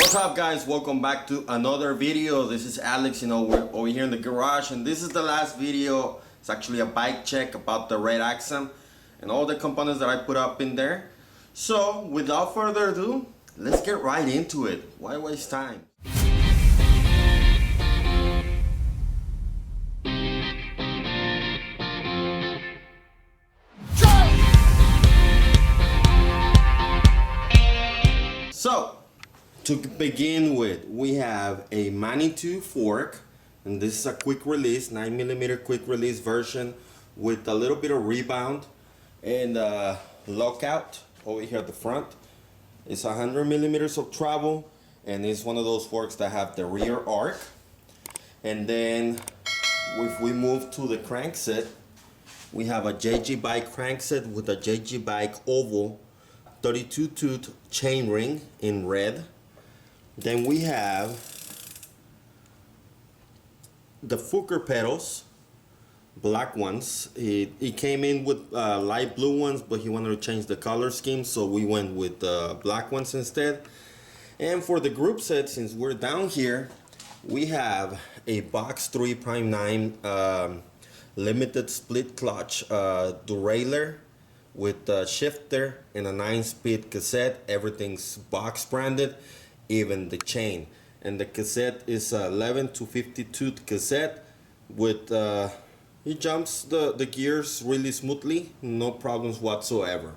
What's up, guys? Welcome back to another video. This is Alex. We're over here in the garage, and this is the last video. It's actually a bike check about the red Axum and all the components that I put up in there. So without further ado, let's get right into it. Why waste time? So, to begin with, we have a Manitou fork, and this is a quick release, 9mm quick release version with a little bit of rebound and lockout over here at the front. It's 100mm of travel, and it's one of those forks that have the rear arc. And then if we move to the crankset, we have a JG Bike crankset with a JG Bike oval 32 tooth chain ring in red. Then we have the Fuker pedals, black ones. It came in with light blue ones, but he wanted to change the color scheme, so we went with black ones instead. And for the group set, since we're down here, we have a Box 3 Prime 9 limited split clutch derailleur with a shifter and a 9-speed cassette. Everything's box branded, even the chain. And the cassette is 11 to 52 cassette with it jumps the gears really smoothly, no problems whatsoever.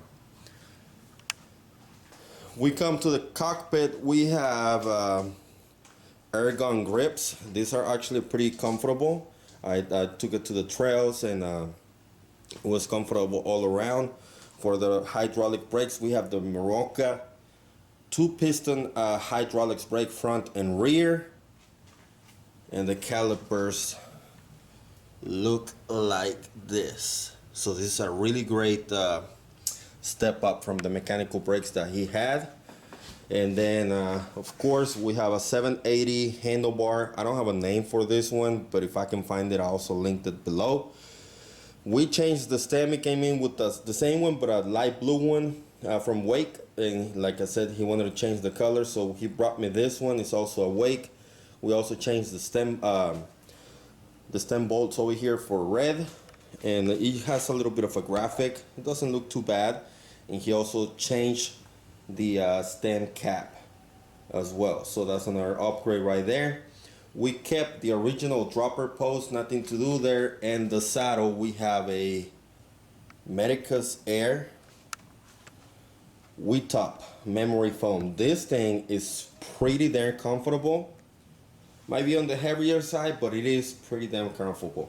We come to the cockpit. We have airgun grips. These are actually pretty comfortable. I took it to the trails, and it was comfortable all around. For the hydraulic brakes, we have the Miroka 2-piston hydraulics brake front and rear, and the calipers look like this. So this is a really great step up from the mechanical brakes that he had. And then of course we have a 780 handlebar. I don't have a name for this one, but if I can find it, I also linked it below. We changed the stem. It came in with the same one, but a light blue one from Wake. And like I said, he wanted to change the color, so he brought me this one. It's also a Wake. We also changed the stem bolts over here for red, and it has a little bit of a graphic. It doesn't look too bad. And he also changed the stand cap as well, so that's another upgrade right there. We kept the original dropper post, nothing to do there. And the saddle, we have a Medicus Air WeTop memory foam. This thing is pretty damn comfortable. Might be on the heavier side, but it is pretty damn comfortable.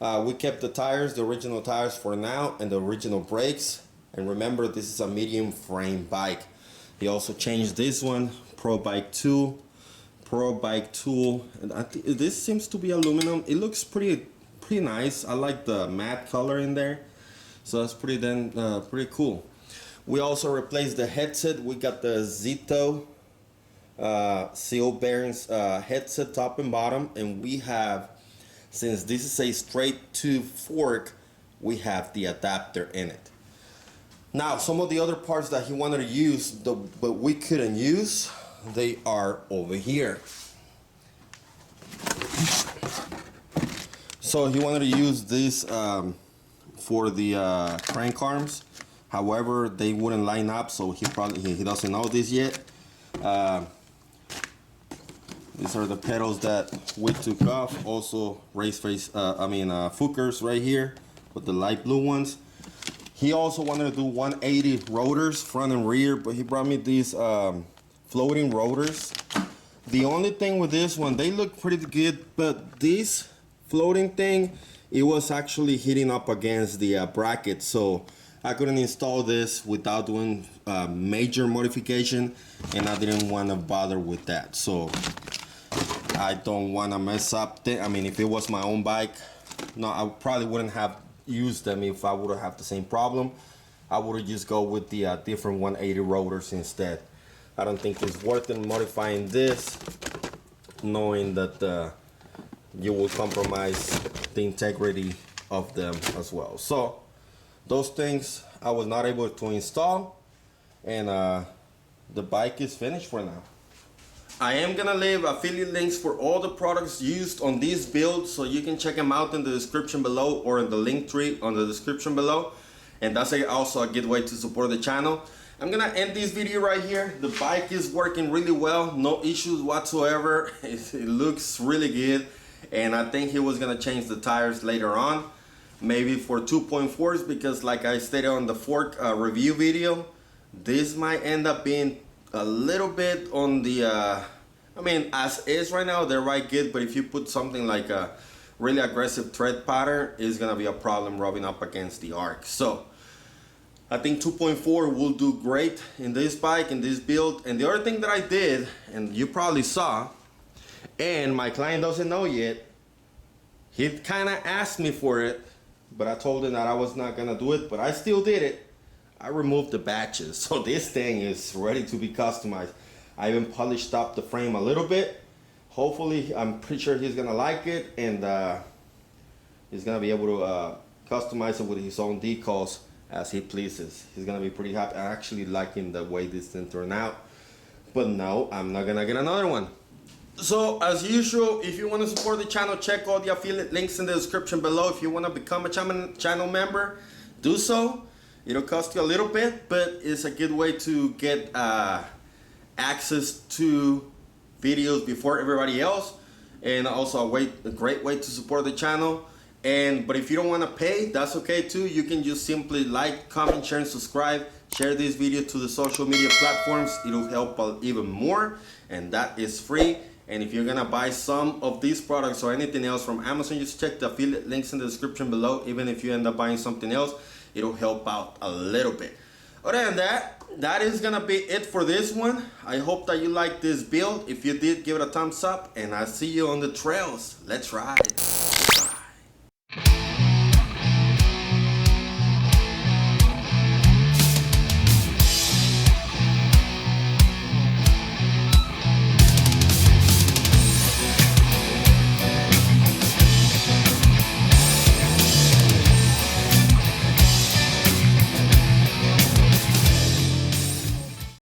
We kept the tires, the original tires for now, and the original brakes. And remember, this is a medium frame bike. He also changed this one, Pro Bike tool. And this seems to be aluminum. It looks pretty nice. I like the matte color in there, so that's pretty cool. We also replaced the headset. We got the Zito seal bearings headset, top and bottom, and we have, since this is a straight tube fork, we have the adapter in it. Now, some of the other parts that he wanted to use, but we couldn't use, they are over here. So he wanted to use this for the crank arms. However, they wouldn't line up, so he doesn't know this yet. These are the pedals that we took off. Also race face, Fukers right here with the light blue ones. He also wanted to do 180 rotors, front and rear, but he brought me these floating rotors. The only thing with this one, they look pretty good, but this floating thing, it was actually hitting up against the bracket, so I couldn't install this without doing major modification, and I didn't want to bother with that. So I don't want to mess up if it was my own bike, no, I probably wouldn't have used them. If I would have had the same problem, I would have just go with the different 180 rotors instead. I don't think it's worth it modifying this, knowing that you will compromise the integrity of them as well. So those things I was not able to install, and the bike is finished for now. I am gonna leave affiliate links for all the products used on this build, so you can check them out in the description below or in the link tree on the description below. And that's also a good way to support the channel. I'm gonna end this video right here. The bike is working really well, no issues whatsoever. It looks really good, and I think he was gonna change the tires later on, maybe for 2.4s, because like I stated on the fork review video, this might end up being a little bit on the I mean, as is right now they're right good, but if you put something like a really aggressive tread pattern, it's gonna be a problem rubbing up against the arc. So I think 2.4 will do great in this bike, in this build. And the other thing that I did, and you probably saw, and my client doesn't know yet, he kind of asked me for it, but I told him that I was not gonna do it, but I still did it. I removed the batches, so this thing is ready to be customized. I even polished up the frame a little bit. Hopefully, I'm pretty sure he's gonna like it, and he's gonna be able to customize it with his own decals as he pleases. He's gonna be pretty happy. I'm actually liking the way this thing turned out. But no, I'm not gonna get another one. So as usual, if you want to support the channel, check all the affiliate links in the description below. If you want to become a channel member, do so. It'll cost you a little bit, but it's a good way to get access to videos before everybody else, and also a great way to support the channel. But if you don't want to pay, that's okay too. You can just simply like, comment, share, and subscribe. Share this video to the social media platforms. It'll help even more, and that is free. And if you're gonna buy some of these products or anything else from Amazon, just check the affiliate links in the description below. Even if you end up buying something else, it'll help out a little bit. Other than that, that is gonna be it for this one. I hope that you liked this build. If you did, give it a thumbs up, and I'll see you on the trails. Let's ride.